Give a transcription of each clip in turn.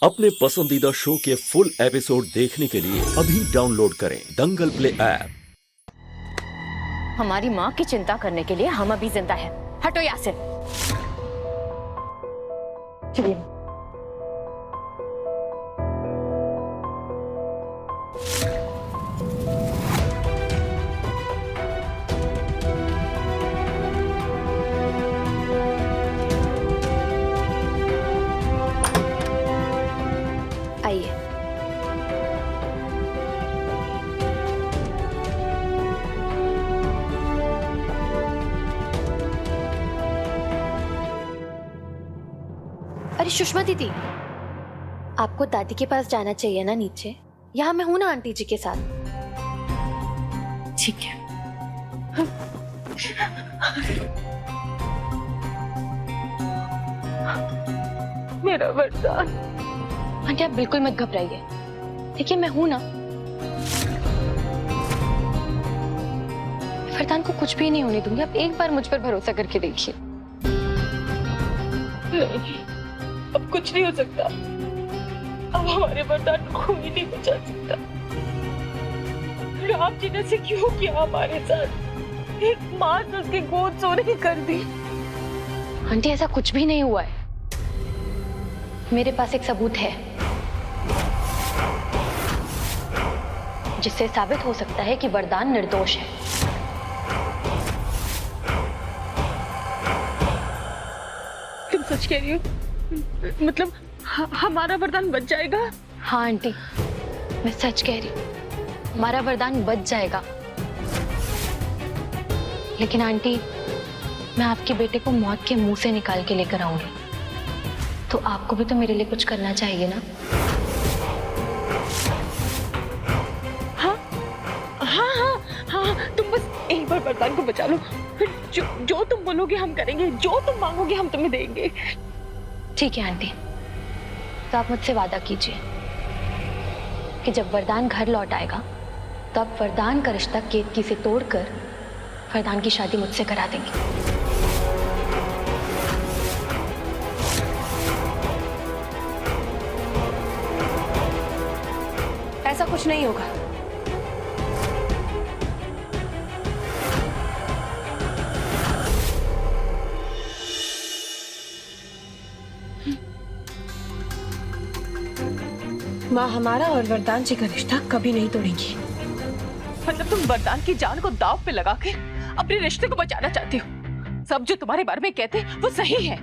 अपने पसंदीदा शो के फुल एपिसोड देखने के लिए अभी डाउनलोड करें दंगल प्ले ऐप। हमारी माँ की चिंता करने के लिए हम अभी जिंदा हैं। हटो यहाँ से। चलिए। आइए। अरे सुषमा दीदी, आपको दादी के पास जाना चाहिए ना नीचे। यहाँ मैं हूं ना आंटी जी के साथ। ठीक है। मेरा वरदान। आंटी आप बिल्कुल मत घबराइए। देखिए मैं हूं ना। वरदान को कुछ भी नहीं होने दूंगी। आप एक बार मुझ पर भरोसा करके देखिए। नहीं, अब कुछ नहीं हो सकता। अब हमारे वरदान को कोई नहीं बचा सकता। राम जी ने से क्यों किया हमारे साथ? एक माँ ने उसकी गोद चोरी कर दी। आंटी ऐसा कुछ भी नहीं हुआ है। मेरे पास एक सबूत है जिससे साबित हो सकता है कि वरदान निर्दोष है। तुम सच कह रही हो? मतलब हमारा वरदान बच जाएगा? हाँ आंटी, मैं सच कह रही हूँ। हमारा वरदान बच जाएगा। लेकिन आंटी, मैं आपके बेटे को मौत के मुंह से निकाल के लेकर आऊंगी। तो आपको भी तो मेरे लिए कुछ करना चाहिए ना। हाँ हाँ हाँ हाँ, तुम बस एक बार वरदान को बचा लो। फिर जो तुम बोलोगे हम करेंगे, जो तुम मांगोगे हम तुम्हें देंगे। ठीक है आंटी, तो आप मुझसे वादा कीजिए कि जब वरदान घर लौट आएगा तब वरदान का रिश्ता केतकी से तोड़कर वरदान की शादी मुझसे करा देंगे। ऐसा कुछ नहीं होगा। माँ हमारा और वरदान जी का रिश्ता कभी नहीं तोड़ेगी। मतलब तुम वरदान की जान को दांव पे लगा के अपने रिश्ते को बचाना चाहती हो। सब जो तुम्हारे बारे में कहते हैं वो सही है।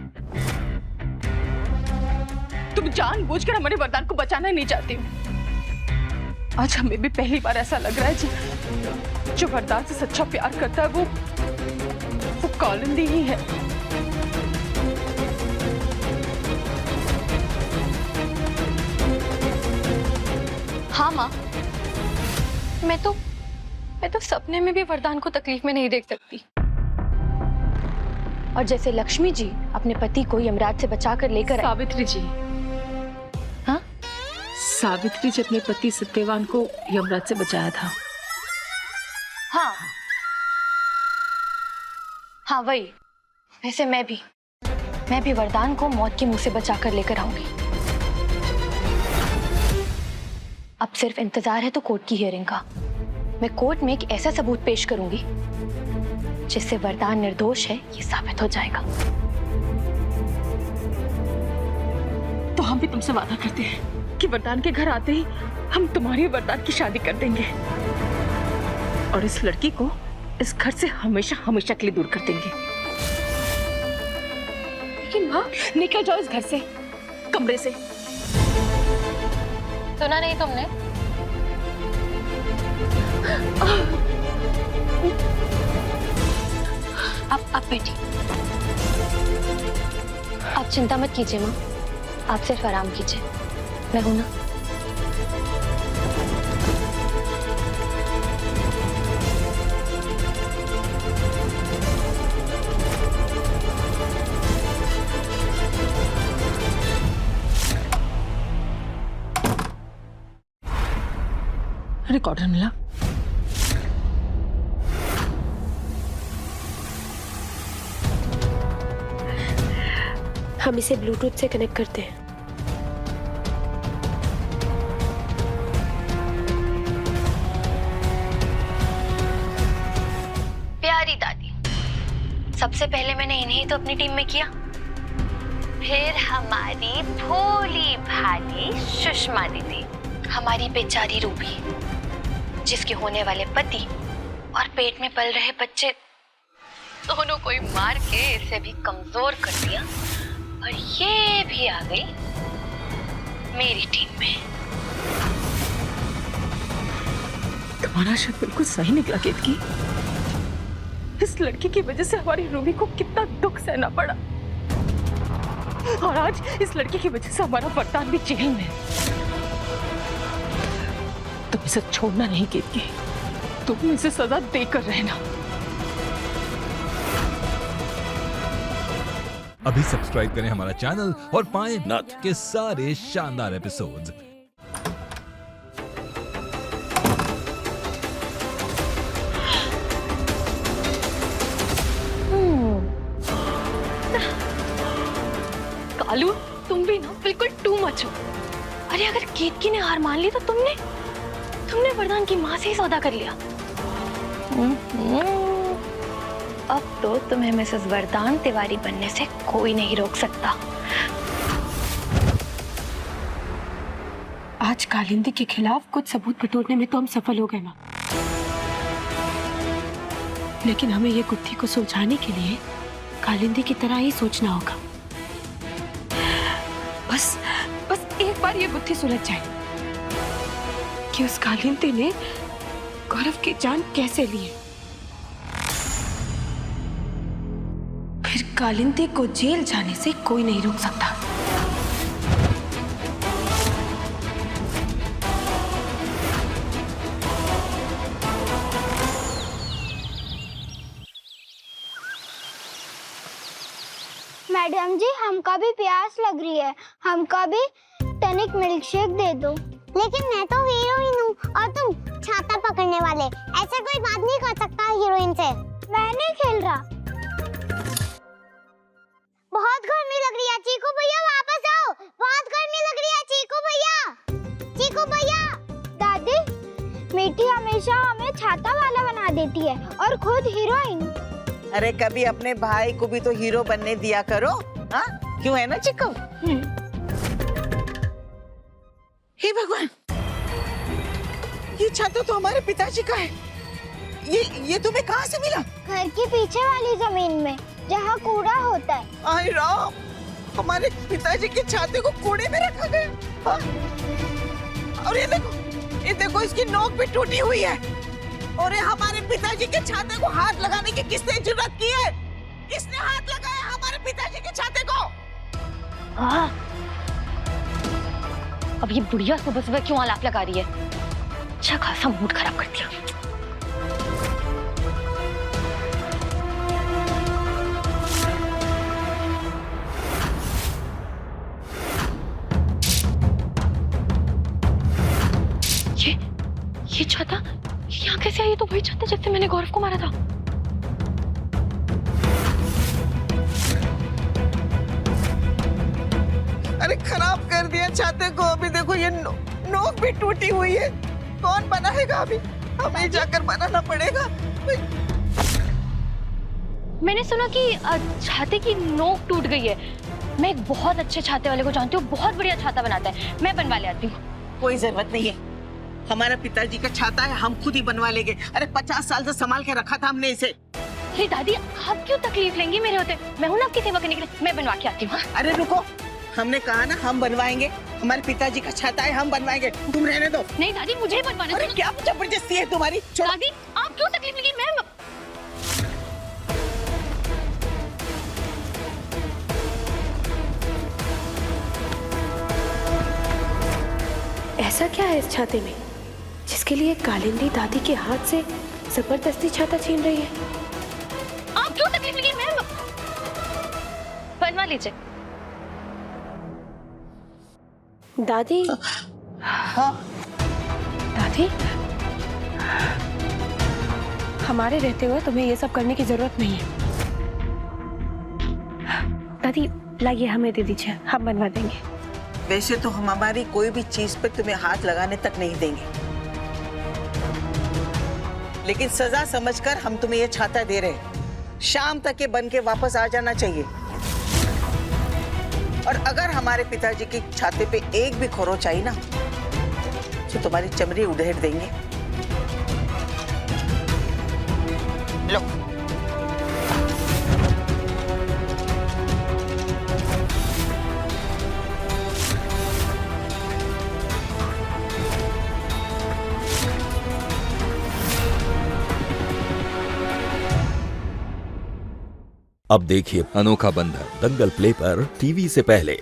तुम जानबूझकर हमारे वरदान को बचाना नहीं चाहती हो। आज हमें भी पहली बार ऐसा लग रहा है जो वरदान से सच्चा प्यार करता है वो कालिंदी ही है। हाँ माँ, मैं तो सपने में भी वरदान को तकलीफ में नहीं देख सकती। और जैसे लक्ष्मी जी अपने पति को यमराज से बचाकर लेकर आई। सावित्री जी। हाँ? सावित्री जी अपने पति सत्यवान को यमराज से बचाया था। हाँ हाँ वही। वैसे मैं भी वरदान को मौत के मुंह से बचाकर लेकर आऊंगी। अब सिर्फ इंतजार है तो कोर्ट की हियरिंग का। मैं कोर्ट में एक ऐसा सबूत पेश करूंगी जिससे वरदान निर्दोष है ये साबित हो जाएगा। तो हम भी तुमसे वादा करते हैं कि वरदान के घर आते ही हम तुम्हारी वरदान की शादी कर देंगे और इस लड़की को इस घर से हमेशा हमेशा के लिए दूर कर देंगे। लेकिन माँ, निकल जाओ इस घर से, कमरे से। सुना नहीं तुमने? अब बैठी। आप चिंता मत कीजिए माँ, आप सिर्फ आराम कीजिए। मैं हूं ना। रिकॉर्डर मिला। हम इसे ब्लूटूथ से कनेक्ट करते हैं। सबसे पहले मैंने इन्हें तो अपनी टीम में किया, फिर हमारी भोली भाली सुषमा दीदी, हमारी बेचारी रूबी, जिसके होने वाले पति और पेट में पल रहे बच्चे दोनों को ही मार के इसे भी कमजोर कर दिया, और ये भी आ गई मेरी टीम में। तुम्हारा शक बिल्कुल सही निकला केतकी। इस लड़की की वजह से हमारी रूबी को कितना दुख सहना पड़ा, और आज इस लड़की की वजह से हमारा वरदान भी जेल में। तुम इसे छोड़ना नहीं केतकी, तुम इसे सजा देकर रहना। अभी सब्सक्राइब करें हमारा चैनल और पाएं नथ के सारे शानदार एपिसोड्स। कालू, तुम भी ना बिल्कुल टू मच हो। अरे अगर केतकी ने हार मान ली तो तुमने वरदान की माँ से ही सौदा कर लिया। अब तो तुम्हें मिसेस वरदान तिवारी बनने से कोई नहीं रोक सकता। आज कालिंदी के खिलाफ कुछ सबूत बटोरने में तो हम सफल हो गए माँ, लेकिन हमें ये गुत्थी को सुलझाने के लिए कालिंदी की तरह ही सोचना होगा। बस एक बार ये गुत्थी सुलझ जाए कि उस कालिंदी ने गौरव की जान कैसे ली है, फिर कालिंदी को जेल जाने से कोई नहीं रोक सकता। मैडम जी, हमका भी प्यास लग रही है, हमका भी टनिक मिल्क शेक दे दो। लेकिन मैं तो हीरोइन हूँ और तुम छाता पकड़ने वाले, ऐसे कोई बात नहीं कर सकता हीरोइन से। मैं नहीं खेल रहा। बहुत गर्मी लग रही है, चीकू भैया वापस आओ, बहुत गर्मी लग रही है। चीकू भैया, चीकू भैया। दादी, मीठी हमेशा हमें छाता वाला बना देती है और खुद हीरोइन। अरे कभी अपने भाई को भी तो हीरो बनने दिया करो, हाँ? क्यों है ना चिक्कू? हे भगवान, ये छाता तो हमारे पिताजी का है। ये तुम्हें कहाँ से मिला? घर के पीछे वाली जमीन में, जहाँ कूड़ा होता है। आय राम, हमारे पिताजी के छाते को कूड़े में रखा गया। हाँ? और ये देखो इसकी नोक भी टूटी हुई है। और ये हमारे पिताजी के छाते को हाथ लगाने की किसने जुर्रत की है? किसने हाथ लगाया हमारे पिताजी के छाते को? अब ये बुढ़िया सुबह सुबह क्यों आलाप लगा रही है? अच्छा खासा मूड खराब कर दिया। ये छाता यहाँ कैसे आई? तो वही छाता जिससे मैंने गौरव को मारा था। अरे खराब कर दिया छाते को। अभी देखो ये नोक भी टूटी हुई है। कौन बनाएगा? अभी हमें जाकर बनाना पड़ेगा। मैंने सुना कि छाते की नोक टूट गई है। मैं एक बहुत अच्छे छाते वाले को जानती हूँ, बहुत बढ़िया छाता बनाता है। मैं बनवा ले आती हूँ। कोई जरूरत नहीं है, हमारा पिताजी का छाता है, हम खुद ही बनवा लेंगे। अरे 50 साल से संभाल के रखा था हमने इसे। हे दादी, आप क्यों तकलीफ लेंगी मेरे होते? मैं हूँ ना आपकी सेवा करने के लिए, मैं बनवा के आती हूँ। अरे रुको, हमने कहा ना हम बनवाएंगे। हमारे पिताजी का छाता है, हम बनवाएंगे। तुम रहने दो। नहीं दादी, मुझे ही बनवाना। अरे क्या जबरदस्ती है तुम्हारी? दादी, आप क्यों तकलीफ लेंगी? मैं ऐसा क्या है इस छाते में जिसके लिए कालिंदी दादी के हाथ से जबरदस्ती छाता छीन रही है? आप क्यों तकलीफ लेंगी? मैं बनवा लीजिए। दादी, हाँ? दादी, हमारे रहते हुए तुम्हें ये सब करने की जरूरत नहीं है। दादी लाइए, हमें दे दीजिए, हम बनवा देंगे। वैसे तो हम हमारी कोई भी चीज पे तुम्हें हाथ लगाने तक नहीं देंगे, लेकिन सजा समझकर हम तुम्हें ये छाता दे रहे हैं। शाम तक ये बन के वापस आ जाना चाहिए। और अगर हमारे पिताजी की छाती पे एक भी खरोच आई ना तो तुम्हारी चमड़ी उधेड़ देंगे। लो। अब देखिए अनोखा बंधन दंगल प्ले पर टीवी से पहले।